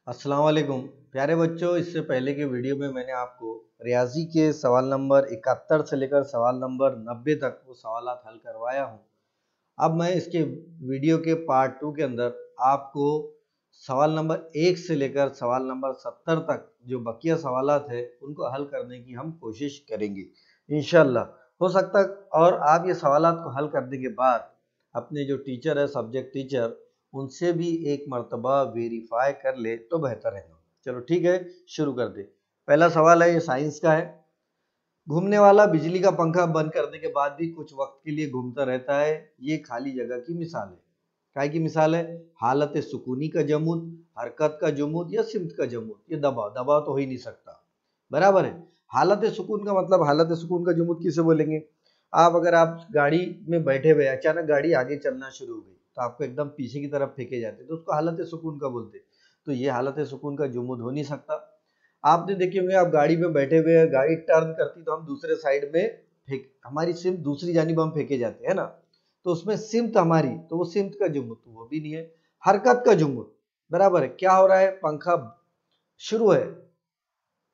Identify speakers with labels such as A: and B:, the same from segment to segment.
A: अस्सलाम वालेकुम प्यारे बच्चों। इससे पहले के वीडियो में मैंने आपको रियाजी के सवाल नंबर 71 से लेकर सवाल नंबर 90 तक वो सवालात हल करवाया हूँ। अब मैं इसके वीडियो के पार्ट 2 के अंदर आपको सवाल नंबर 1 से लेकर सवाल नंबर 70 तक जो बकिया सवालात है उनको हल करने की हम कोशिश करेंगे इंशाल्लाह। हो सकता और आप ये सवालात को हल करने के बाद अपने जो टीचर है सब्जेक्ट टीचर उनसे भी एक मर्तबा वेरीफाई कर ले तो बेहतर है। चलो ठीक है, शुरू कर दे। पहला सवाल है, ये साइंस का है। घूमने वाला बिजली का पंखा बंद करने के बाद भी कुछ वक्त के लिए घूमता रहता है, ये खाली जगह की मिसाल है। काय की मिसाल है? हालत सुकूनी का जमूद, हरकत का जमूद या सिमत का जमूद। ये दबाव दबाव तो हो ही नहीं सकता, बराबर है। हालत सुकून का मतलब, हालत सुकून का जमूद किसे बोलेंगे? अगर आप गाड़ी में बैठे हुए अचानक गाड़ी आगे चलना शुरू हो गई तो आपको एकदम पीछे की तरफ फेंके जाते तो उसको हालत सुकून का बोलते। तो ये हालत सुकून का जुमूद हो नहीं सकता। आपने देखे होंगे, आप गाड़ी में बैठे हुए गाड़ी टर्न करती तो हम दूसरे साइड में फेंक, हमारी सिमत दूसरी जानिब हम फेंके जाते हैं ना, तो उसमें सिमत हमारी, तो वो सिमत का जुमूद तो वो भी नहीं है। हरकत का जुमूद, बराबर है। क्या हो रहा है? पंखा शुरू है,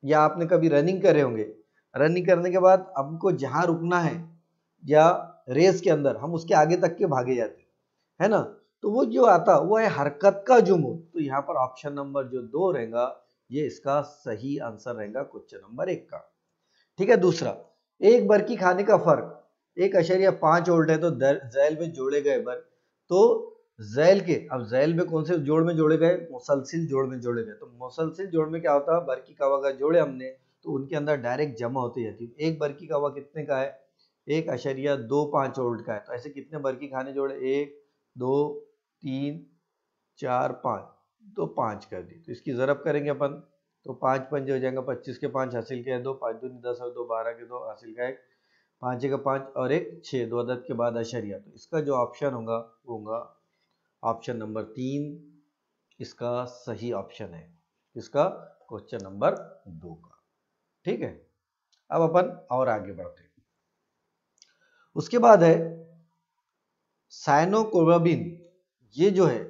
A: या आपने कभी रनिंग करे होंगे, रनिंग करने के बाद हमको जहां रुकना है या रेस के अंदर हम उसके आगे तक के भागे जाते है ना, तो वो जो आता वो है हरकत का जुमूद। तो यहाँ पर ऑप्शन नंबर जो 2 रहेगा ये इसका सही आंसर रहेगा क्वेश्चन नंबर 1 का। ठीक है। दूसरा, एक बरकी खाने का फर्क 1.5 वोल्ट है तो जैल में जोड़े गए बर, तो जैल के, अब जैल में कौन से जोड़ में जोड़े गए? मुसलसिल जोड़ में जोड़े गए। तो मुसलसिल जोड़ में क्या होता है? बरकी का हवा जोड़े हमने तो उनके अंदर डायरेक्ट जमा होती जाती है। एक बरकी का हवा कितने का है? 1.25 वोल्ट का है। तो ऐसे कितने बरकी खाने जोड़े? 1 2 3 4 5, तो 5 कर दी। तो इसकी जरब करेंगे अपन तो 5 पंजे हो जाएगा 25 के 5 हासिल के 2, 5 दूनी 10 और 2 12 के 2 हासिल का 1, 5 का 5 और 1 6, 2 अदद के बाद अशरिया। तो इसका जो ऑप्शन होगा वो होगा ऑप्शन नंबर 3, इसका सही ऑप्शन है। इसका क्वेश्चन नंबर 2 का। ठीक है। अब अपन और आगे बढ़ते हैं। उसके बाद है साइनोकोबाबिन। ये जो है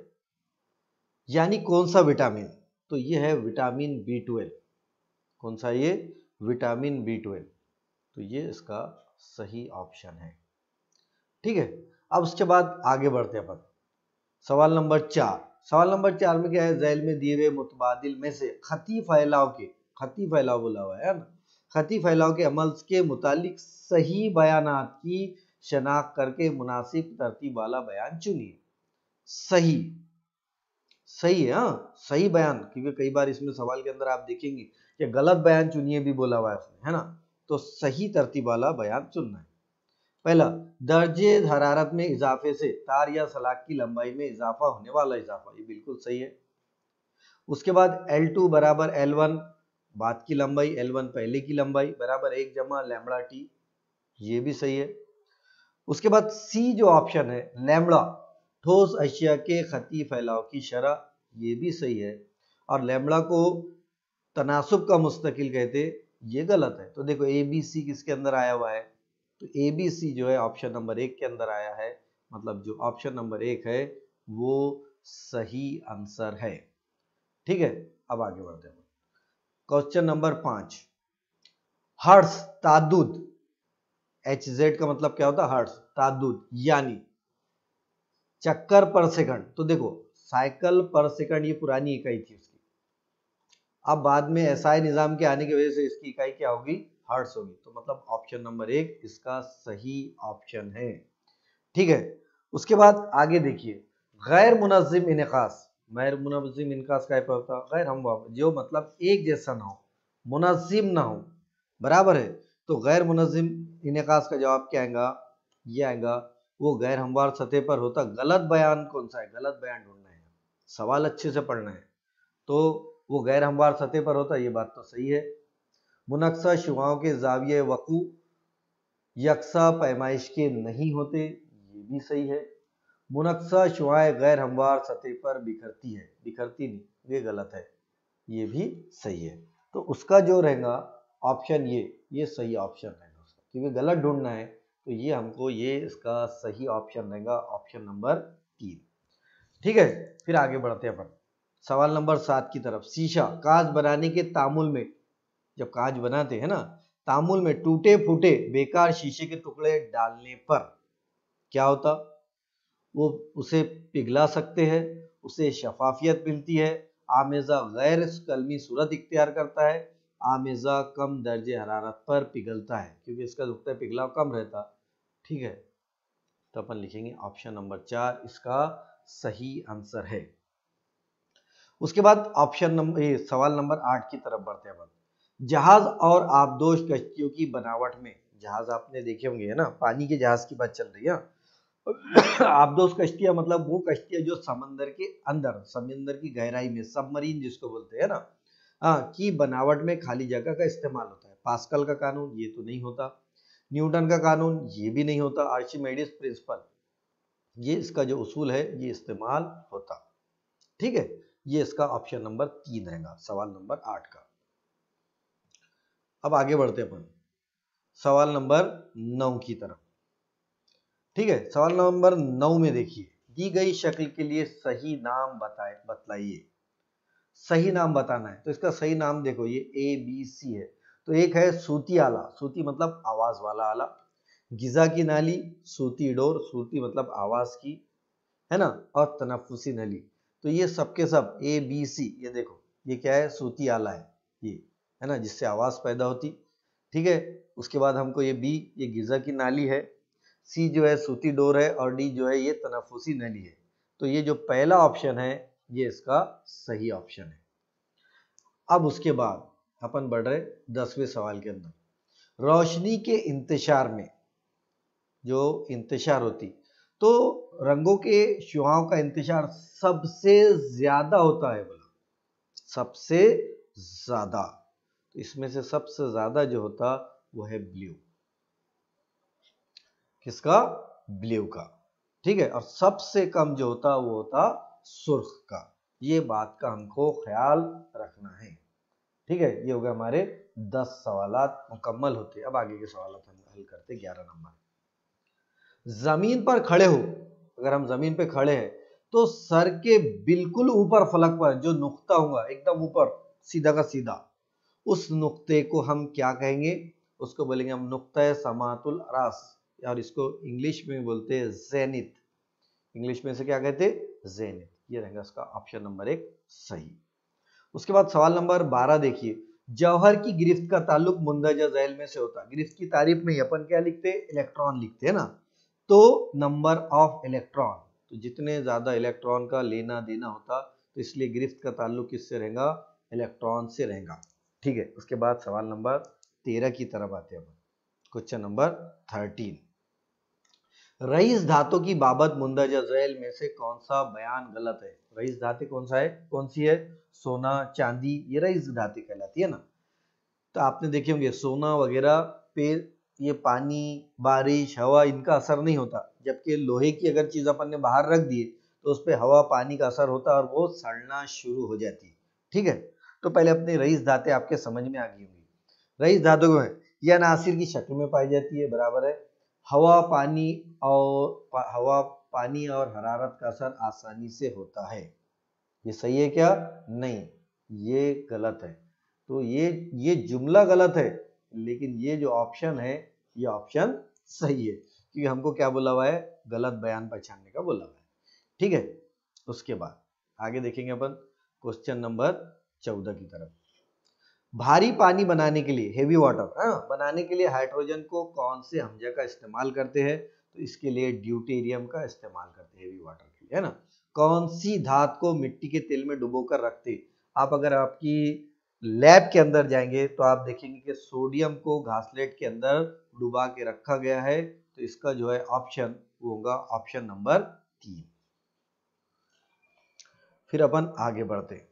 A: यानी कौन सा विटामिन? तो ये है विटामिन B12। कौन सा? ये विटामिन B12। तो ये इसका सही ऑप्शन है। ठीक है। अब उसके बाद आगे बढ़ते हैं अपन सवाल नंबर 4। सवाल नंबर 4 में क्या है? झैल में दिए हुए मुतबादिल में से खती फैलाव के, खती फैलाव बोला हुआ है ना, खती फैलाव के अमल के मुतालिक सही बयानात की शनाख्त करके मुनासिब तरतीब वाला बयान चुनिए। सही, सही है। हाँ, सही बयान, क्योंकि कई बार इसमें सवाल के अंदर आप देखेंगे कि गलत बयान चुनिए भी बोला हुआ है उसमें, है ना। तो सही तरतीब वाला बयान चुनना है। पहला, दर्जे हरारत में इजाफे से तार या सलाख की लंबाई में इजाफा होने वाला इजाफा, ये बिल्कुल सही है। उसके बाद L2 बराबर L1 बाद की लंबाई, L1 पहले की लंबाई बराबर 1 जमा लैम्बडा टी, ये भी सही है। उसके बाद सी जो ऑप्शन है लैम्बडा ठोस अशिया के खती फैलाव की शरह, ये भी सही है। और लैम्बडा को तनासुब का मुस्तकिल कहते, ये गलत है। तो देखो ABC किसके अंदर आया हुआ है? तो ABC जो है ऑप्शन नंबर 1 के अंदर आया है, मतलब जो ऑप्शन नंबर 1 है वो सही आंसर है। ठीक है। अब आगे बढ़ते हैं। क्वेश्चन नंबर 5, हर्ट्ज ताद्दुद, HZ का मतलब क्या होता है? हर्ट्ज ताद्दुद यानी चक्कर पर सेकंड। तो देखो साइकिल पर सेकंड ये पुरानी इकाई थी उसकी, अब बाद में SI निजाम के आने की वजह से इसकी इकाई क्या होगी? हर्ट्ज होगी। तो मतलब ऑप्शन नंबर 1 इसका सही ऑप्शन है। ठीक है। उसके बाद आगे देखिए, गैर मुनज़्ज़िम इनकास, गैर मुनज़्ज़िम इनकास का होता है गैर हमवार, जो मतलब एक जैसा ना हो, मुनज़्ज़िम ना हो, बराबर है। तो गैर मुनज़्ज़िम इनकास का जवाब क्या आएगा? ये आएगा वो गैर हमवार सतह पर होता। गलत बयान कौन सा है? गलत बयान ढूंढना है, सवाल अच्छे से पढ़ना है। तो वो गैर हमवार सतह पर होता, ये बात तो सही है। मुनक्सा शुआओं के जाविये वकू यकसा पैमाइश के नहीं होते, ये भी सही है। मुनक्सा शुआएं गैर हमवार सतह पर बिखरती है, बिखरती नहीं, ये गलत है, ये भी सही है। तो उसका जो रहेगा ऑप्शन ये सही ऑप्शन रहेगा उसका, क्योंकि गलत ढूंढना है तो ये हमको, ये इसका सही ऑप्शन रहेगा ऑप्शन नंबर 3। ठीक है। फिर आगे बढ़ते हैं अपन सवाल नंबर 7 की तरफ, शीशा कांच बनाने के तामुल में, जब कांच बनाते हैं ना, तामुल में टूटे फूटे बेकार शीशे के टुकड़े डालने पर क्या होता? वो उसे पिघला सकते हैं, उसे शफाफियत मिलती है, आमेजा गैर कलमी सूरत इख्तियार करता है, आमेजा कम दर्जे हरारत पर पिघलता है, क्योंकि इसका नुक्ता पिघलाव कम रहता। ठीक है, तो अपन लिखेंगे ऑप्शन नंबर 4 इसका सही आंसर है। उसके बाद ऑप्शन नंबर सवाल नंबर 8 की तरफ बढ़ते हैं। जहाज और आबदोश कश्तियों की बनावट में, जहाज आपने देखे होंगे है ना, पानी के जहाज की बात चल रही है। आबदोश कश्तियां मतलब वो कश्तियां जो समंदर के अंदर, समंदर की गहराई में, सबमरीन जिसको बोलते हैं ना, की बनावट में खाली जगह का इस्तेमाल होता है। पास्कल का कानून ये तो नहीं होता, न्यूटन का कानून ये भी नहीं होता, आर्चिमेडिस प्रिंसिपल ये इसका जो उसूल है ये इस्तेमाल होता। ठीक है, ये इसका ऑप्शन नंबर 3 रहेगा सवाल नंबर 8 का। अब आगे बढ़ते अपन सवाल नंबर 9 की तरफ। ठीक है, सवाल नंबर 9 में देखिए, दी गई शक्ल के लिए सही नाम बतलाइए। सही नाम बताना है, तो इसका सही नाम देखो, ये ABC है। तो एक है सूती आला, सूती मतलब आवाज वाला आला, गिजा की नाली, सूती डोर, सूती मतलब आवाज की, है ना, और तनफ्फुसी नली। तो ये सबके सब ABC, ये देखो ये क्या है, सूती आला है, ये है ना, जिससे आवाज पैदा होती। ठीक है, उसके बाद हमको ये B, ये गिजा की नाली है, C जो है सूती डोर है, और D जो है ये तनफ्फुसी नली है। तो ये जो पहला ऑप्शन है ये इसका सही ऑप्शन है। अब उसके बाद अपन बढ़ रहे 10वें सवाल के अंदर। रोशनी के इंतशार में जो इंतशार होती, तो रंगों के शुआओं का इंतशार सबसे ज्यादा होता है, बोला सबसे ज्यादा। तो इसमें से सबसे ज्यादा जो होता वो है ब्लू, किसका? ब्लू का। ठीक है, और सबसे कम जो होता वो होता सुर्ख का। ये बात का हमको ख्याल रखना है। ठीक है, ये हो गया हमारे 10 सवालात मुकम्मल होते। अब आगे के सवाल हम हल करते 11 नंबर। जमीन पर खड़े हो, अगर हम जमीन पे खड़े हैं तो सर के बिल्कुल ऊपर फलक पर जो नुक्ता होगा एकदम ऊपर सीधा का सीधा, उस नुक्ते को हम क्या कहेंगे? उसको बोलेंगे हम नुक्ता समातुल रास, और इसको इंग्लिश में बोलते हैं जेनिथ। इंग्लिश में से क्या कहते हैं? जेनिथ। ये रहेगा इसका ऑप्शन नंबर 1 सही। उसके बाद सवाल नंबर 12 देखिए, जौहर की गिरफ्त का ताल्लुक मुंदरजा झैल में से होता। गिरफ्त की तारीफ में अपन क्या लिखते हैं? इलेक्ट्रॉन लिखते हैं ना। तो नंबर ऑफ इलेक्ट्रॉन, तो जितने ज्यादा इलेक्ट्रॉन का लेना देना होता, तो इसलिए गिरफ्त का ताल्लुक किससे रहेगा? इलेक्ट्रॉन से रहेगा। ठीक है, उसके बाद सवाल नंबर 13 की तरफ आते हैं। क्वेश्चन नंबर 13, रईस धातु की बाबत मुंदरजा झैल में से कौन सा बयान गलत है? रईस धातु कौन सा है? कौन सी है? सोना, चांदी, ये रईस धातु कहलाती है ना। तो आपने देखे होंगे सोना वगैरह पे ये पानी, बारिश, हवा इनका असर नहीं होता, जबकि लोहे की अगर चीज अपन ने बाहर रख दी तो उस पर हवा पानी का असर होता और वो सड़ना शुरू हो जाती। ठीक है, तो पहले अपनी रईस धातु आपके समझ में आ गई होंगी। रईस धातु में यह नासिर की शक्ल में पाई जाती है, बराबर है। हवा पानी और हरारत का असर आसानी से होता है। ये सही है क्या? नहीं, ये गलत है। तो ये जुमला गलत है, लेकिन ये जो ऑप्शन है ये ऑप्शन सही है, क्योंकि हमको क्या बोला हुआ है? गलत बयान पहचानने का बोला हुआ है। ठीक है, उसके बाद आगे देखेंगे अपन क्वेश्चन नंबर 14 की तरफ। भारी पानी बनाने के लिए, हेवी वाटर बनाने के लिए हाइड्रोजन को कौन से हमजा का इस्तेमाल करते हैं? तो इसके लिए ड्यूटेरियम का इस्तेमाल करते हैं हेवी वाटर के लिए, है ना। कौन सी धातु को मिट्टी के तेल में डुबोकर रखते? आप अगर आपकी लैब के अंदर जाएंगे तो आप देखेंगे कि सोडियम को घासलेट के अंदर डुबा के रखा गया है। तो इसका जो है ऑप्शन वो होगा ऑप्शन नंबर 3। फिर अपन आगे बढ़ते,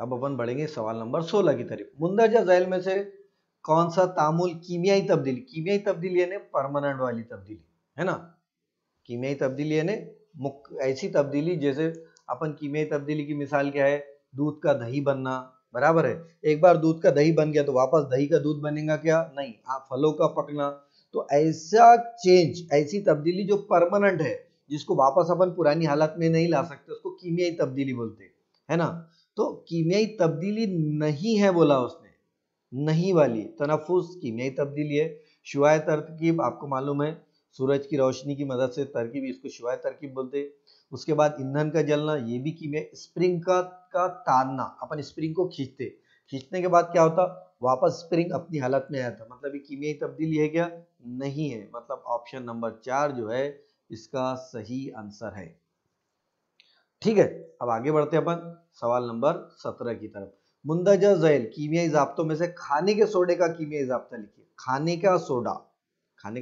A: अब अपन बढ़ेंगे सवाल नंबर 16 की तरफ। मुंदरजा झैल में से कौन सा तामुल कीमियाई तब्दीली यानी परमानेंट वाली तब्दीली, है ना। कीमियाई तब्दीली यानी ऐसी तब्दीली, जैसे अपन कीमियाई तब्दीली की मिसाल क्या है? दूध का दही बनना, बराबर है। एक बार दूध का दही बन गया तो वापस दही का दूध बनेगा क्या? नहीं। फलों का पकना, तो ऐसा चेंज, ऐसी तब्दीली जो परमानेंट है, जिसको वापस अपन पुरानी हालत में नहीं ला सकते उसको कीमियाई तब्दीली बोलते हैं, है ना। तो कीमियाई तब्दीली नहीं है बोला उसने, नहीं वाली। तनफ्फुस कीमियाई तब्दीली है। शुआए तरकीब आपको मालूम है, सूरज की रोशनी की मदद से तरकीब, इसको शुआए तरकीब बोलते हैं। उसके बाद ईंधन का जलना, ये भी कीमिया। स्प्रिंग का तानना, अपन स्प्रिंग को खींचने के बाद क्या होता, वापस स्प्रिंग अपनी हालत में आया था, मतलब ये कीमियाई तब्दीली है क्या, नहीं है। मतलब ऑप्शन नंबर 4 जो है इसका सही आंसर है। ठीक है, अब आगे बढ़ते हैं अपन सवाल नंबर 17 की तरफ। मुंदरजा झैल कीमियाई जाब्तों में से खाने के सोडे का कीमियाई जाब्ता लिखिए। खाने का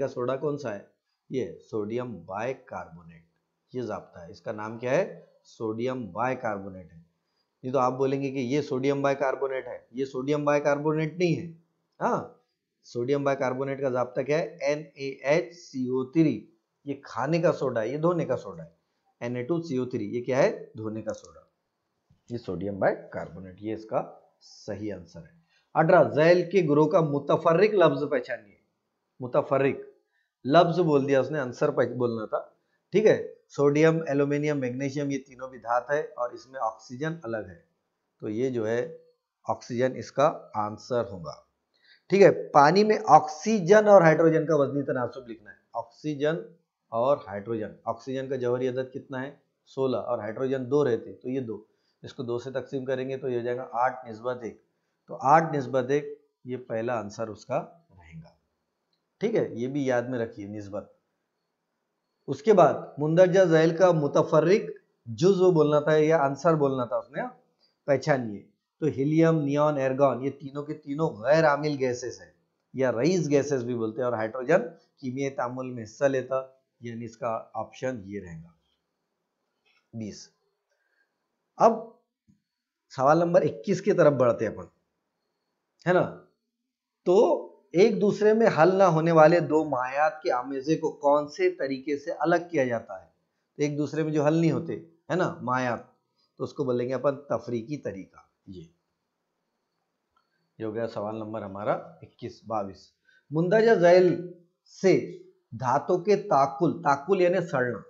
A: सोडा कौन सा है, ये सोडियम बाइकार्बोनेट, ये जाब्ता है। इसका नाम क्या है, सोडियम बाइकार्बोनेट है। नहीं तो आप बोलेंगे कि ये सोडियम बाइकार्बोनेट है, ये सोडियम बाइकार्बोनेट नहीं है। हाँ, सोडियम बाइकार्बोनेट का जाब्ता क्या है, NaHCO3। ये खाने का सोडा है, ये धोने का सोडा है। Na2CO3 ये क्या है, धोने का सोडा। ये सोडियम बाइकार्बोनेट, ये इसका सही आंसर है। 18 झैल के ग्रोह का मुतफर्रिक लफ्ज पहचानिए। मुतफर्रिक लफ्ज बोल दिया उसने, आंसर बोलना था। ठीक है, सोडियम, एल्यूमिनियम, मैग्नीशियम, ये तीनों भी धात है और इसमें ऑक्सीजन अलग है, तो ये जो है ऑक्सीजन इसका आंसर होगा। ठीक है, पानी में ऑक्सीजन और हाइड्रोजन का वजनी तनासुब लिखना है। ऑक्सीजन और हाइड्रोजन, ऑक्सीजन का जौहरी अदद कितना है, 16, और हाइड्रोजन 2 रहते, तो ये 2, इसको 2 से तकसीम करेंगे तो ये हो जाएगा 8:1। तो 8:1 ये पहला आंसर उसका रहेगा। ठीक है, ये भी याद में रखिए, निस्बत। उसके बाद मुंदरजा झैल का मुतफर्रिक जुज़्व बोलना था या आंसर बोलना था उसने, पहचानिए। तो हीलियम, नियॉन, एर्गॉन, ये तीनों के तीनों गैर आमिल गैसेस हैं या रईस गैसेस भी बोलते हैं, और हाइड्रोजन कीमियाई तामुल में हिस्सा लेता, यानी इसका ऑप्शन ये रहेगा 20। अब सवाल नंबर 21 की तरफ बढ़ते हैं अपन, है ना। तो एक दूसरे में हल ना होने वाले दो मायात के आमेजे को कौन से तरीके से अलग किया जाता है। तो एक दूसरे में जो हल नहीं होते, है ना, मायात, तो उसको बोलेंगे अपन तफरीकी तरीका। ये हो गया सवाल नंबर हमारा 22। मुंदरजा झैल से धातु के ताकुल यानी सड़ना,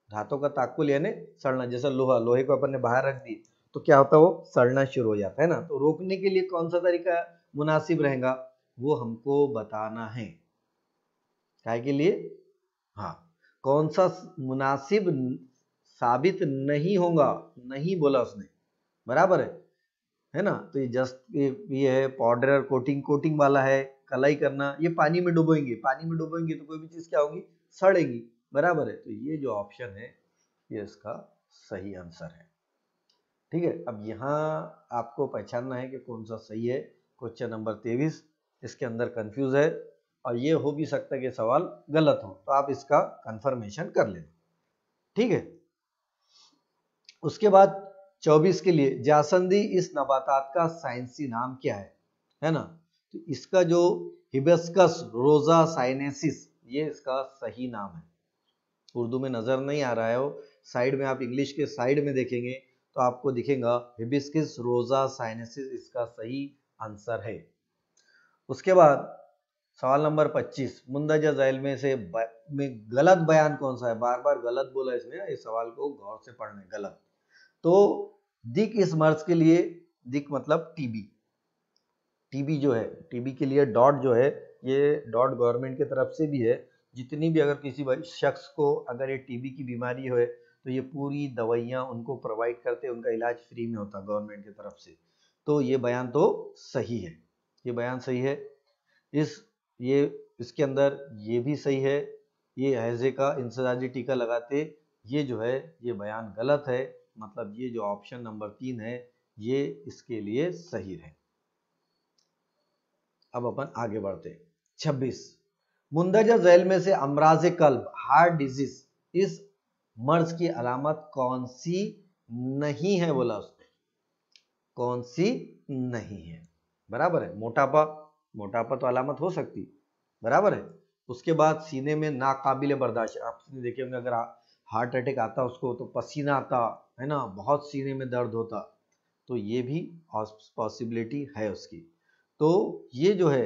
A: धातु का ताकुल यानी सड़ना, जैसे लोहे को अपन ने बाहर रख दी तो क्या होता है, वो सड़ना शुरू हो जाता है ना। तो रोकने के लिए कौन सा तरीका मुनासिब रहेगा, वो हमको बताना है। काय के लिए, हाँ, कौन सा मुनासिब साबित नहीं होगा, नहीं बोला उसने, बराबर है ना। तो ये जस्ट ये है पाउडर कोटिंग वाला है, कलाई करना, ये पानी में डुबोएंगे तो कोई भी चीज क्या होगी, सड़ेगी, बराबर है। तो ये जो ऑप्शन है ये इसका सही आंसर है। ठीक है, अब यहाँ आपको पहचानना है कि कौन सा सही है। क्वेश्चन नंबर 23 इसके अंदर कंफ्यूज है और ये हो भी सकता है कि सवाल गलत हो, तो आप इसका कंफर्मेशन कर लेना। ठीक है, उसके बाद 24 के लिए जासंदी इस नबातात का साइंसी नाम क्या है ना। तो इसका जो हिबिस्कस रोजा साइनेसिस, ये इसका सही नाम है। उर्दू में नजर नहीं आ रहा है वो, साइड में आप इंग्लिश के साइड में देखेंगे तो आपको दिखेगा हिबिस्कस रोजा साइनेसिस, इसका सही आंसर है। उसके बाद सवाल नंबर 25, मुंदरजा झैल में से में गलत बयान कौन सा है। बार बार गलत बोला इसने, इस सवाल को गौर से पढ़ना है, गलत। तो दिक इस मर्ज के लिए, दिक मतलब टीबी जो है, टीबी के लिए डॉट जो है, ये डॉट गवर्नमेंट की तरफ से भी है। जितनी भी अगर किसी शख्स को अगर ये टीबी की बीमारी हो तो ये पूरी दवाइयाँ उनको प्रोवाइड करते हैं, उनका इलाज फ्री में होता गवर्नमेंट की तरफ से। तो ये बयान तो सही है, ये बयान सही है। इसके अंदर ये भी सही है, ये हैजे का इंसदादी टीका लगाते, ये जो है ये बयान गलत है। मतलब ये जो ऑप्शन नंबर 3 है ये इसके लिए सही है। अब अपन आगे बढ़ते। 26, मुंदरजा झैल में से अमराज कल्ब हार्ट डिजीज, इस मर्ज की अलामत कौन सी नहीं है बोला उसने, कौन सी नहीं है, बराबर है। मोटापा तो अलामत हो सकती, बराबर है। उसके बाद सीने में नाकाबिले बर्दाश्त, आपने देखे होंगे अगर हार्ट अटैक आता उसको तो पसीना आता है ना, बहुत सीने में दर्द होता, तो ये भी पॉसिबिलिटी है उसकी। तो ये जो है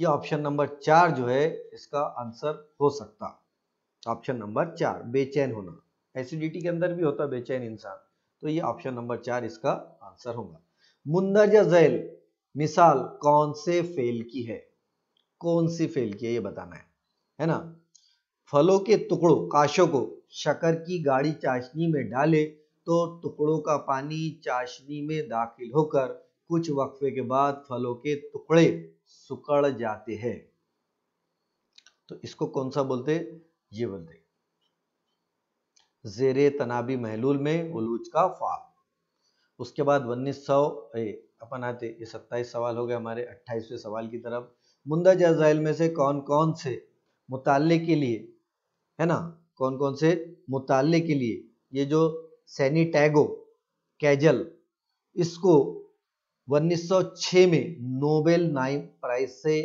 A: ये ऑप्शन नंबर 4 जो है इसका आंसर हो सकता। ऑप्शन नंबर 4 बेचैन होना, एसिडिटी के अंदर भी होता बेचैन इंसान, तो ये ऑप्शन नंबर 4 इसका आंसर होगा। मुंदरजा झैल मिसाल कौन से फेल की है, कौन सी फेल की है ये बताना है ना। फलों के टुकड़ों काशों को शक्कर की गाढ़ी चाशनी में डाले तो टुकड़ों का पानी चाशनी में दाखिल होकर कुछ वक्फे के बाद फलों के टुकड़े सुकड़ जाते हैं, तो इसको कौन सा बोलते, ये बोलते जेरे तनाबी महलूल में उलूज का फाल। उसके बाद 1900 अपन आते, ये 27 सवाल हो गए हमारे, 28वें सवाल की तरफ। मुंदरजा झैल में से कौन कौन से मुताले के लिए, है ना, कौन कौन से मुताले के लिए ये जो सैनिटैगो कैजल, इसको 1906 में नोबेल प्राइज से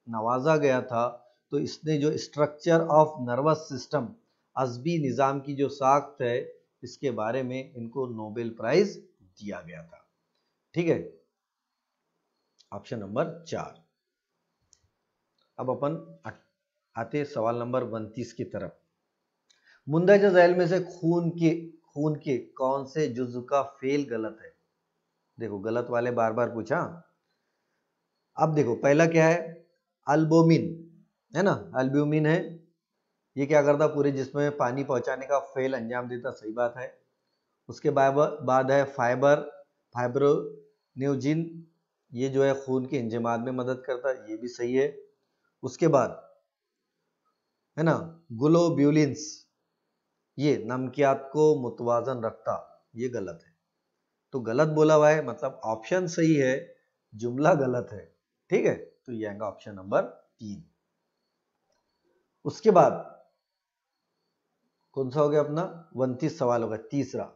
A: नवाजा गया था। तो इसने जो स्ट्रक्चर ऑफ नर्वस सिस्टम, अज़बी निज़ाम की जो साख्त है, इसके बारे में इनको नोबेल प्राइज दिया गया था। ठीक है, ऑप्शन नंबर 4। अब अपन आते सवाल नंबर 29 की तरफ। मुंदरजा झैल में से खून के कौन से जुज़्व का फेल गलत है। देखो गलत वाले बार बार पूछा। अब देखो पहला क्या है, अल्बुमिन, है ना, अल्ब्यूमिन है, ये क्या करता, पूरे जिस्म में पानी पहुंचाने का फेल अंजाम देता, सही बात है। उसके बाद है फाइब्रोन्यूजिन, ये जो है खून के इंजमाद में मदद करता, ये भी सही है। उसके बाद है ना ग्लोब्यूलिन्स, ये नमकियात को मुतवाजन रखता, ये गलत है। तो गलत बोला हुआ है, मतलब ऑप्शन सही है, जुमला गलत है। ठीक है, तो ये आएगा ऑप्शन नंबर 3। उसके बाद कौन सा हो गया अपना 29 सवाल होगा, तीसरा।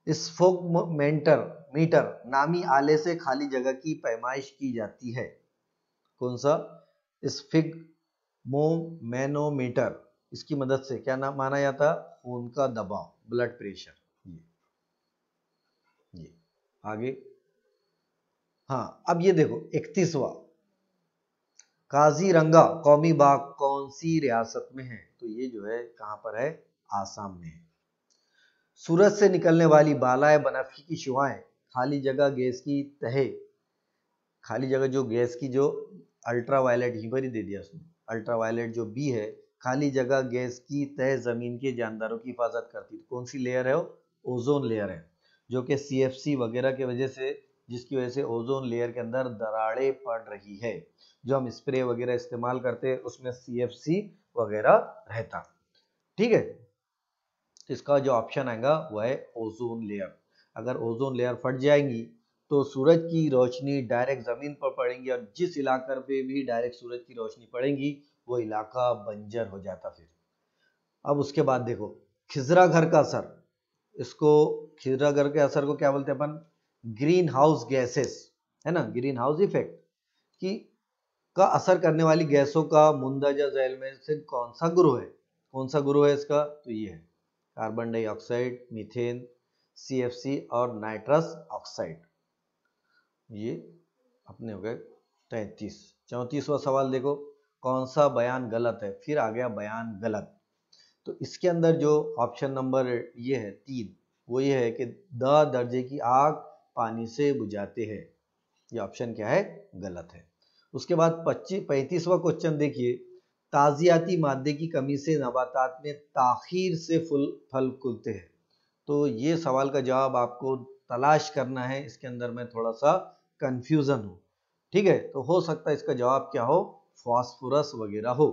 A: स्फोगमेंटर मीटर नामी आले से खाली जगह की पैमाइश की जाती है। कौन सा, स्फिग्मोमेनोमीटर, इसकी मदद से क्या नाम माना जाता, खून का दबाव, ब्लड प्रेशर। ये आगे, हाँ अब ये देखो 31वां, काजीरंगा कौमी बाग कौन सी रियासत में है, तो ये जो है कहां पर है, आसाम में है। सूरज से निकलने वाली बालाए बनफशी की शुआएं खाली जगह गैस की तहे, खाली जगह जो गैस की जो अल्ट्रावायलेट, यहीं पर ही दे दिया उसने, अल्ट्रावायलेट जो बी है, खाली जगह गैस की तह जमीन के जानदारों की हिफाजत करती है। कौन सी लेयर है वो, ओजोन लेयर है, जो कि सीएफसी वगैरह की वजह से, जिसकी वजह से ओजोन लेयर के अंदर दरारें पड़ रही है। जो हम स्प्रे वगैरह इस्तेमाल करते हैं उसमें सीएफसी वगैरह रहता। ठीक है, तो इसका जो ऑप्शन आएगा वह है ओजोन लेयर। अगर ओजोन लेयर फट जाएंगी तो सूरज की रोशनी डायरेक्ट जमीन पर पड़ेगी, और जिस इलाके पे भी डायरेक्ट सूरज की रोशनी पड़ेगी वो इलाका बंजर हो जाता फिर। अब उसके बाद देखो खिजरा घर का असर, इसको खिजरा घर के असर को क्या बोलते हैं अपन, ग्रीन हाउस गैसेस, है ना, ग्रीन हाउस इफेक्ट की का असर करने वाली गैसों का मुंदरजा झैल में से कौन सा ग्रुप है, कौन सा ग्रुप है इसका, तो ये है कार्बन डाइऑक्साइड, मीथेन, सीएफसी और नाइट्रस ऑक्साइड। ये अपने हो गए 33। 34वां सवाल देखो, कौन सा बयान गलत है, फिर आ गया बयान गलत। तो इसके अंदर जो ऑप्शन नंबर ये है 3, वो ये है कि द दर्जे की आग पानी से बुझाते हैं, ये ऑप्शन क्या है, गलत है। उसके बाद 35वां क्वेश्चन देखिए, ताजियाती मादे की कमी से नबातात में ताखीर से फल खुलते हैं। तो ये सवाल का जवाब आपको तलाश करना है, इसके अंदर मैं थोड़ा सा कंफ्यूजन हूँ। ठीक है, तो हो सकता है इसका जवाब क्या हो, फास्फोरस वगैरह हो,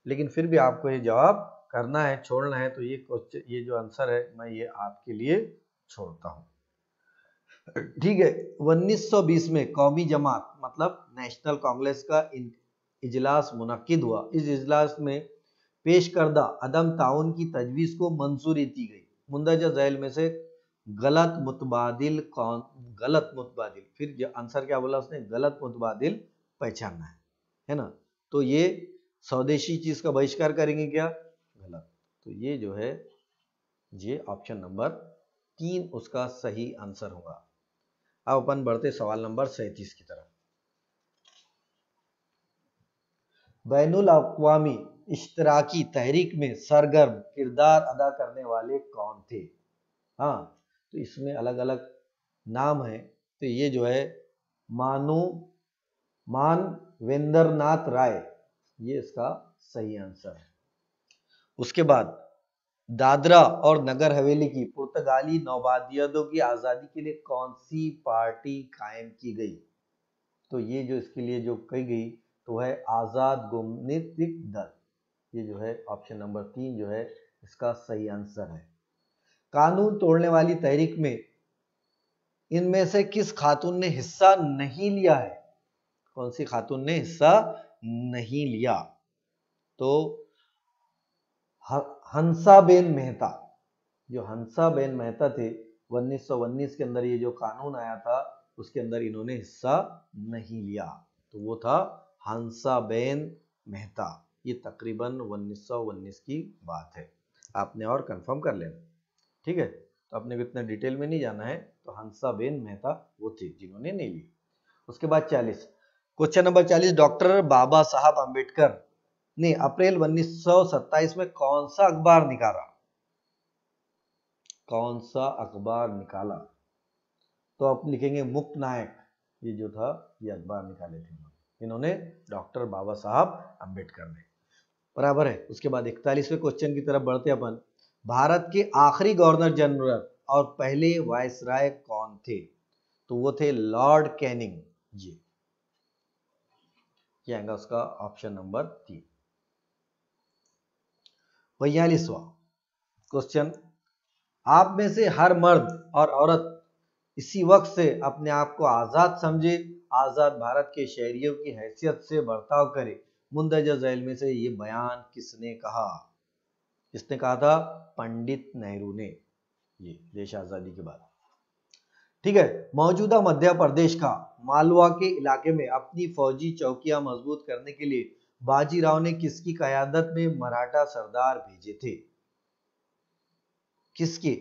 A: लेकिन फिर भी आपको ये जवाब करना है, छोड़ना है, तो ये क्वेश्चन, ये जो आंसर है मैं ये आपके लिए छोड़ता हूँ। ठीक है, 1920 में कौमी जमात मतलब नेशनल कांग्रेस का इजलास मुनक्किद हुआ। इस इजलास में पेश करदा अदम ताउन की तजवीज़ को मंजूरी दी गई। मुंदरजा झैल में से गलत मुतबादिल कौन, गलत मुतबादिल, फिर जो आंसर क्या बोला उसने, गलत मुतबादिल पहचानना है ना। तो ये स्वदेशी चीज का बहिष्कार करेंगे क्या, गलत। तो ये जो है ये ऑप्शन नंबर 3 उसका सही आंसर होगा। अब अपन बढ़ते सवाल नंबर 37 की तरफ। बैनुल अक़वामी इश्तराकी तहरीक में सरगर्म किरदार अदा करने वाले कौन थे। हाँ, तो इसमें अलग अलग नाम है। तो ये जो है मानवेंद्रनाथ राय, ये इसका सही आंसर है। उसके बाद दादरा और नगर हवेली की पुर्तगाली नौबादियतों की आज़ादी के लिए कौन सी पार्टी कायम की गई। तो ये जो इसके लिए जो कही गई तो है आज़ाद गोमनीतिक दल। ये जो है ऑप्शन नंबर 3 जो है इसका सही आंसर है। कानून तोड़ने वाली तहरीक में इनमें से किस खातून ने हिस्सा नहीं लिया है। कौन सी खातून ने हिस्सा नहीं लिया। तो हंसाबेन मेहता, जो हंसाबेन मेहता थे 1919 के अंदर ये जो कानून आया था उसके अंदर इन्होंने हिस्सा नहीं लिया। तो वो था हंसाबेन मेहता। ये तकरीबन 1919 की बात है। आपने और कंफर्म कर लेना, ठीक है। तो आपने इतना डिटेल में नहीं जाना है। तो हंसाबेन मेहता वो थे जिन्होंने नहीं ली। उसके बाद 40 क्वेश्चन नंबर 40, डॉक्टर बाबा साहब अम्बेडकर ने अप्रैल 1927 में कौन सा अखबार निकाला। कौन सा अखबार निकाला। तो आप लिखेंगे मुक्त नायक। ये जो था ये अखबार निकाले थे इन्होंने डॉक्टर बाबा साहब अम्बेडकर ने। बराबर है। उसके बाद 41वें क्वेश्चन की तरफ बढ़ते अपन। भारत के आखिरी गवर्नर जनरल और पहले वायसराय कौन थे। तो वो थे लॉर्ड कैनिंग जी। ये आएगा उसका ऑप्शन नंबर 3। 42वां क्वेश्चन, आप में से हर मर्द और औरत इसी वक्त से अपने आप को आजाद समझे, आजाद भारत के शहरियों की हैसियत से बर्ताव करे। मुंदरजा झैल में से ये बयान किसने कहा। किसने कहा था। पंडित नेहरू ने। ये देश आजादी के बाद, ठीक है। मौजूदा मध्य प्रदेश का मालवा के इलाके में अपनी फौजी चौकियां मजबूत करने के लिए बाजीराव ने किसकी कयादत में मराठा सरदार भेजे थे। किसके।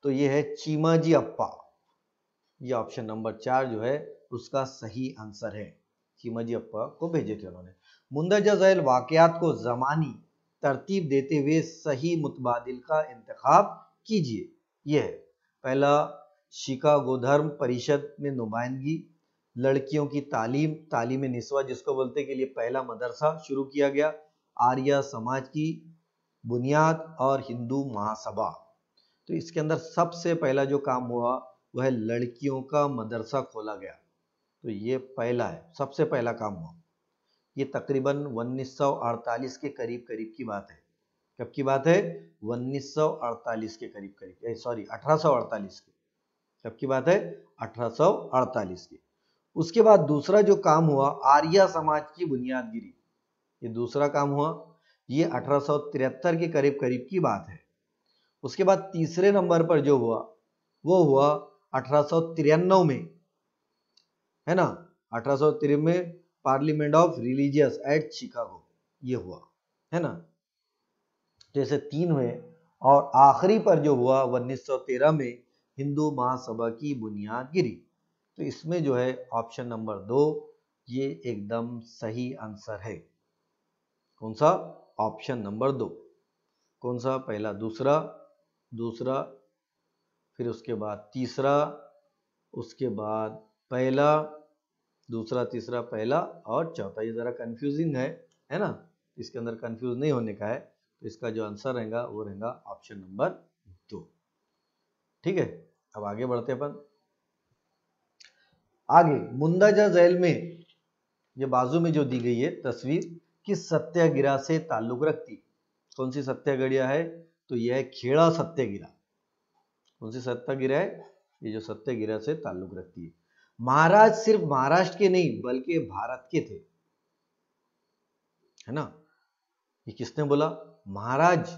A: तो ये है चीमाजी अप्पा। ये ऑप्शन नंबर 4 जो है उसका सही आंसर है। चीमाजी अप्पा को भेजे थे उन्होंने। मुंदरजा झैल वाकयात को जमानी तरतीब देते हुए सही मुतबादिल का इंतखाब कीजिए। यह है पहला, शिकागो धर्म परिषद में नुमाइंदगी, लड़कियों की तालीम, तालीम निस्वा जिसको बोलते के लिए पहला मदरसा शुरू किया गया, आर्य समाज की बुनियाद और हिंदू महासभा। तो इसके अंदर सबसे पहला जो काम हुआ वह लड़कियों का मदरसा खोला गया। तो ये पहला है, सबसे पहला काम हुआ। ये तकरीबन 1948 के करीब करीब की बात है। कब की बात है। 1948 के करीब करीब, सॉरी 1848 की। कब की बात है। 1848 की। उसके बाद दूसरा जो काम हुआ आर्य समाज की बुनियाद गिरी। ये दूसरा काम हुआ। ये 1873 के करीब करीब की बात है। उसके बाद तीसरे नंबर पर जो हुआ वो हुआ 1893 में, है ना। 1893 में parliament of religious at Chicago ये हुआ, है ना। जैसे 3 हुए। और आखिरी पर जो हुआ 1913 में हिंदू महासभा की बुनियाद गिरी। तो इसमें जो है ऑप्शन नंबर 2 ये एकदम सही आंसर है। कौन सा। Option number 2। कौन सा। पहला दूसरा, दूसरा फिर उसके बाद तीसरा, उसके बाद पहला, दूसरा तीसरा पहला और चौथा। ये जरा कंफ्यूजिंग है ना। इसके अंदर कंफ्यूज नहीं होने का है। तो इसका जो आंसर रहेगा वो रहेगा ऑप्शन नंबर 2, ठीक है। अब आगे बढ़ते अपन। आगे मुंदरजा झैल में ये बाजू में जो दी गई है तस्वीर किस सत्याग्रह से ताल्लुक रखती। कौन सी सत्याग्रह है। तो यह है खेड़ा सत्याग्रह। कौन सी सत्याग्रह है। ये जो सत्याग्रह से ताल्लुक रखती है। महाराज सिर्फ महाराष्ट्र के नहीं बल्कि भारत के थे, है ना। ये किसने बोला। महाराज,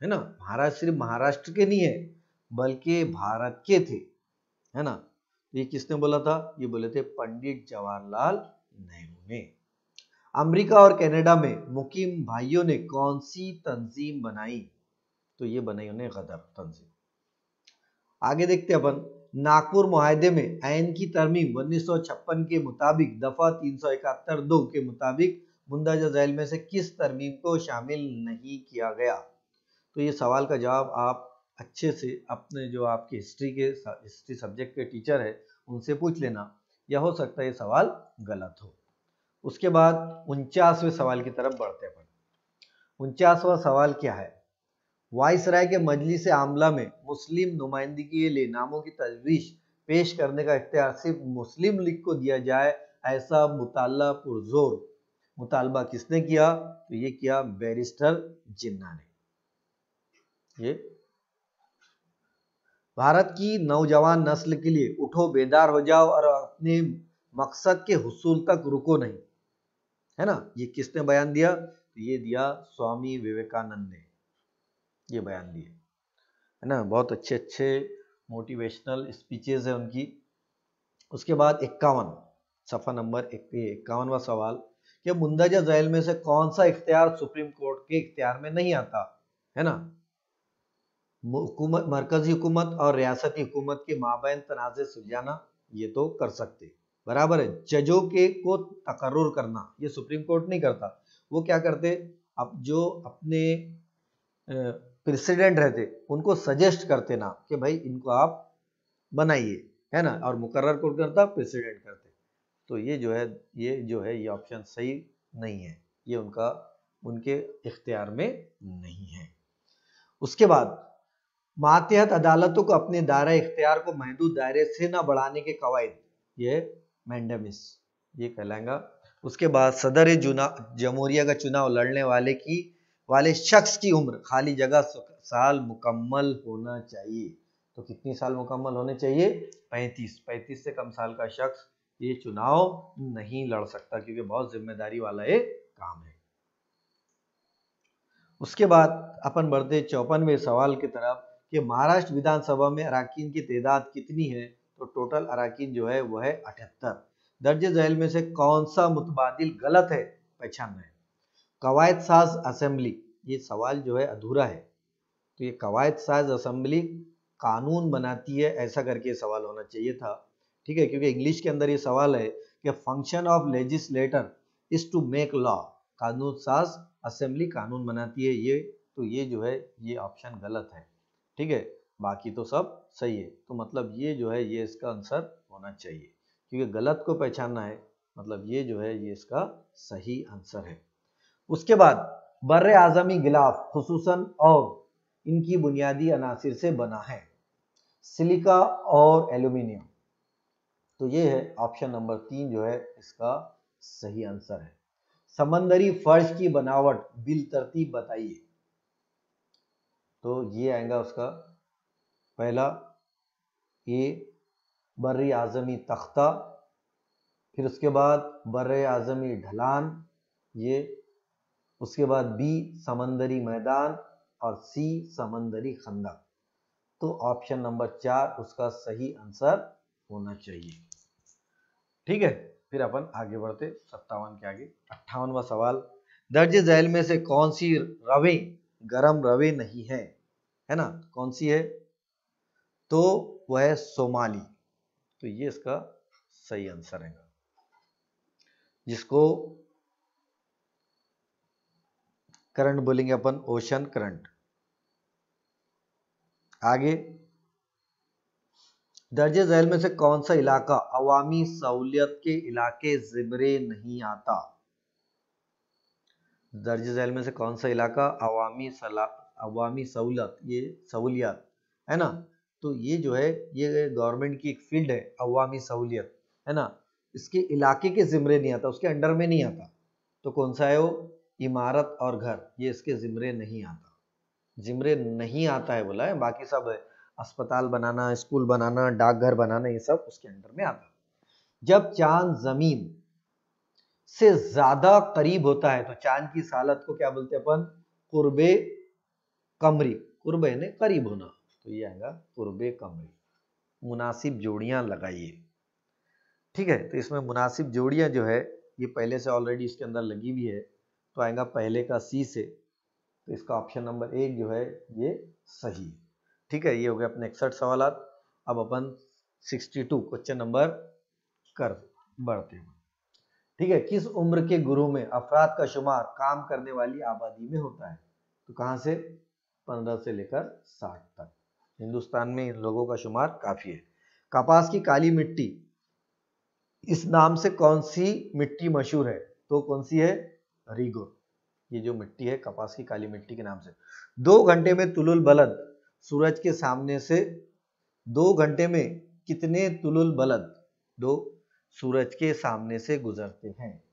A: है ना। महाराज सिर्फ महाराष्ट्र के नहीं है बल्कि भारत के थे, है ना। ये किसने बोला था। ये बोले थे पंडित जवाहरलाल नेहरू ने। अमेरिका और कनाडा में मुकीम भाइयों ने कौन सी तंजीम बनाई। तो ये बनाई उन्हें गदर तंजीम। आगे देखते हैं अपन। नागपुर मुआहदे में ऐन की तरमीम 1956 के मुताबिक दफा 371(2) के मुताबिक मुंदरजा झैल में से किस तरमीम को शामिल नहीं किया गया? तो ये सवाल का जवाब आप अच्छे से अपने जो आपके हिस्ट्री सब्जेक्ट के टीचर है उनसे पूछ लेना, या हो सकता है ये सवाल गलत हो। उसके बाद 49वें सवाल की तरफ बढ़ते हैं। 49वां सवाल क्या है? वाइसराय के मजलिस आमला में मुस्लिम नुमाइंदगी के लिए नामों की तजवीज़ पेश करने का इख्तियार सिर्फ मुस्लिम लीग को दिया जाए, ऐसा मुतालबा किसने किया? तो ये किया बैरिस्टर जिन्ना ने। ये भारत की नौजवान नस्ल के लिए उठो, बेदार हो जाओ और अपने मकसद के हुसूल तक रुको नहीं, है ना, ये किसने बयान दिया? तो ये दिया स्वामी विवेकानंद ने, ये बयान दिए, है ना। बहुत अच्छे अच्छे मोटिवेशनल स्पीचेस है उनकी। उसके बाद 51 सफ़ा नंबर 51वां सवाल कि मुंदरजा झैल में से कौन सा इख्तियार सुप्रीम कोर्ट के इख्तियार में नहीं आता? है ना, मरकजी हुकूमत और रियासती हुकूमत के माबैन तनाज़े सुलझाना, ये तो कर सकते, बराबर है। जजों के को तकर्रुर करना, ये सुप्रीम कोर्ट नहीं करता। वो क्या करते? अब जो अपने प्रेसिडेंट रहते उनको सजेस्ट करते ना कि भाई इनको आप बनाइए, है ना, और मुकर्रर कौन करता? प्रेसिडेंट करते। तो ये जो है ये ऑप्शन सही नहीं है, ये उनके इख्तियार में नहीं है। उसके बाद मातहत अदालतों को अपने दायरा इख्तियार को महदूद दायरे से न बढ़ाने के कवायद, ये मैंडेमिस, ये कहलाएगा। उसके बाद सदर जमहूरिया का चुनाव लड़ने वाले शख्स की उम्र खाली जगह साल मुकम्मल होना चाहिए। तो कितनी साल मुकम्मल होने चाहिए? 35 से कम साल का शख्स ये चुनाव नहीं लड़ सकता, क्योंकि बहुत जिम्मेदारी वाला ये काम है। उसके बाद अपन बढ़ते 54वें सवाल की तरफ कि महाराष्ट्र विधानसभा में अराकीन की तादाद कितनी है? तो टोटल अराकीन जो है वह है 78। दर्ज झैल में से कौन सा मुतबादिल गलत है? पहचानना है। कवायद साज असेंबली, ये सवाल जो है अधूरा है, तो ये कवायद साज असेंबली कानून बनाती है, ऐसा करके सवाल होना चाहिए था, ठीक है, क्योंकि इंग्लिश के अंदर ये सवाल है कि function of legislator is to make law, कानून साज असेंबली कानून बनाती है, ये जो है ये ऑप्शन गलत है, ठीक है, बाकी तो सब सही है। तो मतलब ये जो है ये इसका आंसर होना चाहिए, क्योंकि गलत को पहचानना है, मतलब ये जो है ये इसका सही आंसर है। उसके बाद बर्रे आज़मी गिलाफ खुसूसन और इनकी बुनियादी अनासिर से बना है, सिलिका और एल्यूमिनियम। तो ये है ऑप्शन नंबर 3 जो है इसका सही आंसर है। समंदरी फर्श की बनावट बिल तरतीब बताइए। तो ये आएगा उसका पहला ए बर्रे आज़मी तख्ता, फिर उसके बाद बर्रे आज़मी ढलान, ये उसके बाद बी समंदरी मैदान और सी समंदरी खंदक। तो ऑप्शन नंबर 4 उसका सही आंसर होना चाहिए, ठीक है। फिर अपन आगे बढ़ते 57 के आगे 58वां सवाल, दर्ज झैल में से कौन सी रवे गरम रवे नहीं है? है ना, कौन सी है? तो वह है सोमाली। तो ये इसका सही आंसर है, जिसको करंट बोलेंगे अपन, ओशन करंट। आगे दर्ज झैल में से कौन सा इलाका अवामी सहूलियत के इलाके ज़िम्रे नहीं आता? दर्ज झैल में से कौन सा इलाका अवामी सहूलियत, ये सहूलियत है ना, तो ये जो है ये गवर्नमेंट की एक फील्ड है, अवामी सहूलियत, है ना, इसके इलाके के ज़िम्रे नहीं आता, उसके अंडर में नहीं आता। तो कौन सा है वो? इमारत और घर, ये इसके ज़िम्रे नहीं आता, ज़िम्रे नहीं आता है बोला है, बाकी सब है, अस्पताल बनाना, स्कूल बनाना, डाकघर बनाना, ये सब उसके अंडर में आता। जब चांद जमीन से ज्यादा करीब होता है तो चांद की इस हालत को क्या बोलते हैं अपन? कुर्बे कमरी, कुर्बे ने करीब होना, तो ये आएगा कुर्बे कमरी। मुनासिब जोड़ियां लगाइए, ठीक है। तो इसमें मुनासिब जोड़ियां जो है ये पहले से ऑलरेडी इसके अंदर लगी हुई है, तो आएगा पहले का सी से, तो इसका ऑप्शन नंबर 1 जो है ये सही है, ठीक है। ये हो गए अपने 61 सवाल। अब अपन 62 क्वेश्चन नंबर कर बढ़ते हैं। ठीक है, किस उम्र के गुरु में अफराद का शुमार काम करने वाली आबादी में होता है? तो कहां से? 15 से लेकर 60 तक। हिंदुस्तान में इन लोगों का शुमार काफी है। कपास की काली मिट्टी इस नाम से कौन सी मिट्टी मशहूर है? तो कौन सी है? रीगो। ये जो मिट्टी है कपास की काली मिट्टी के नाम से। 2 घंटे में तुलुल बलद सूरज के सामने से 2 घंटे में कितने तुलुल बलद दो सूरज के सामने से गुजरते हैं?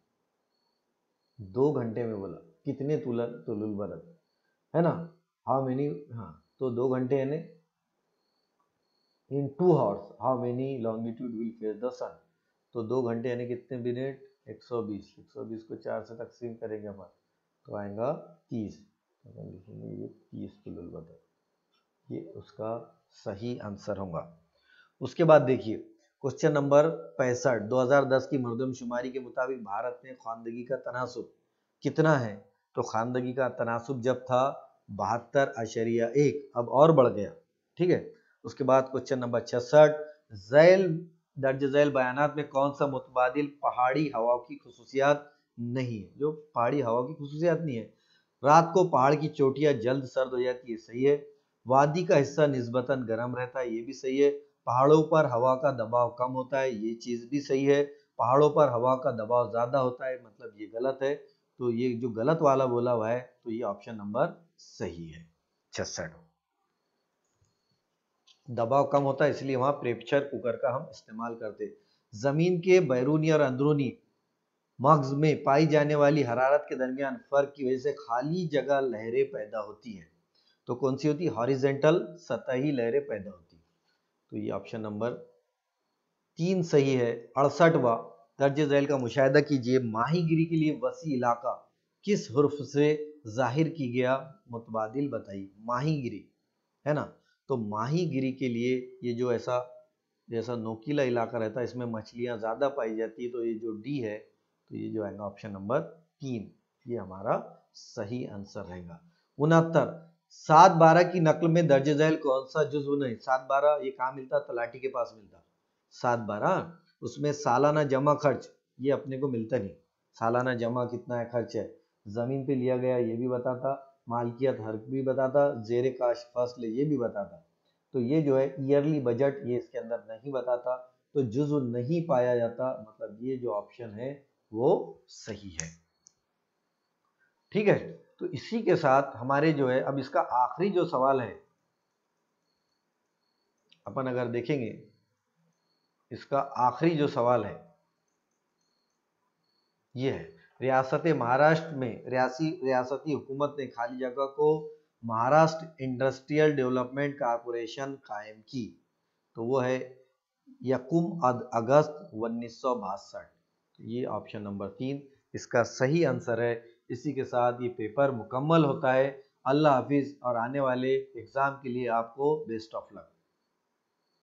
A: 2 घंटे में बोला, कितने तुलुल बलद, है ना? हाउ मेनी, हाँ, तो 2 घंटे यानी in 2 hours how many longitude will face the sun. तो 2 घंटे यानी कितने मिनट? 120। 120 को 4 से तकसीम करेंगे अपन तो आएगा 30। तो ये 30 तुलुल बलद, ये उसका सही आंसर होगा। उसके बाद देखिए क्वेश्चन नंबर 65। 2010 की मरदमशुमारी के मुताबिक भारत में खानदगी का तनासुब कितना है? तो खानदगी का तनासुब जब था 72.1, अब और बढ़ गया। ठीक है। उसके बाद क्वेश्चन नंबर 66। झैल दर्ज झैल बयानात में कौन सा मुतबादिल पहाड़ी हवा की खुसूसियात नहीं है? जो पहाड़ी हवा की खुसूसियात नहीं है। रात को पहाड़ की चोटियां जल्द सर्द हो जाती है, सही है। वादी का हिस्सा निस्बतन गर्म रहता है, ये भी सही है। पहाड़ों पर हवा का दबाव कम होता है, ये चीज भी सही है। पहाड़ों पर हवा का दबाव ज्यादा होता है, मतलब ये गलत है। तो ये जो गलत वाला बोला हुआ है तो ये ऑप्शन नंबर सही है। 66 दबाव कम होता है इसलिए वहां प्रेशर कुकर का हम इस्तेमाल करते। जमीन के बैरूनी और अंदरूनी मग्ज में पाई जाने वाली हरारत के दरमियान फर्क की वजह से खाली जगह लहरें पैदा होती है, तो कौन सी होती है? हॉरिजेंटल, सतही लहरें पैदा होती है। तो ये ऑप्शन नंबर 3 सही है। 68वां दर्ज झैल का मुशाहिदा कीजिए, माहीगिरी के लिए वसी इलाका किस हुर्फ से जाहिर की गया? मुतबादिल बताइए। माहीगिरी है ना, तो माहीगिरी के लिए ये जो ऐसा जैसा नोकीला इलाका रहता है, इसमें मछलियां ज्यादा पाई जाती है, तो ये जो डी है तो ये जो आएगा ऑप्शन नंबर 3, ये हमारा सही आंसर रहेगा। 69 7/12 की नकल में दर्ज झैल कौन सा जुज्व नहीं? 7/12 ये कहाँ मिलता? तलाटी के पास मिलता। 7/12 उसमें सालाना जमा खर्च ये अपने को मिलता नहीं। सालाना जमा कितना है, खर्च है, जमीन पे लिया गया ये भी बताता, मालकियत हक भी बताता, जेर काश फसल ये भी बताता। तो ये जो है ईयरली बजट ये इसके अंदर नहीं बताता, तो जुज्व नहीं पाया जाता, मतलब ये जो ऑप्शन है वो सही है। ठीक है, तो इसी के साथ हमारे जो है अब इसका आखिरी जो सवाल है अपन अगर देखेंगे, इसका आखिरी जो सवाल है ये है, रियासत महाराष्ट्र में रियासती हुकूमत ने खाली जगह को महाराष्ट्र इंडस्ट्रियल डेवलपमेंट कारपोरेशन कायम की, तो वो है यकुम अगस्त 1962। ये ऑप्शन नंबर 3 इसका सही आंसर है। इसी के साथ ये पेपर मुकम्मल होता है। अल्लाह हाफिज और आने वाले एग्जाम के लिए आपको बेस्ट ऑफ लक।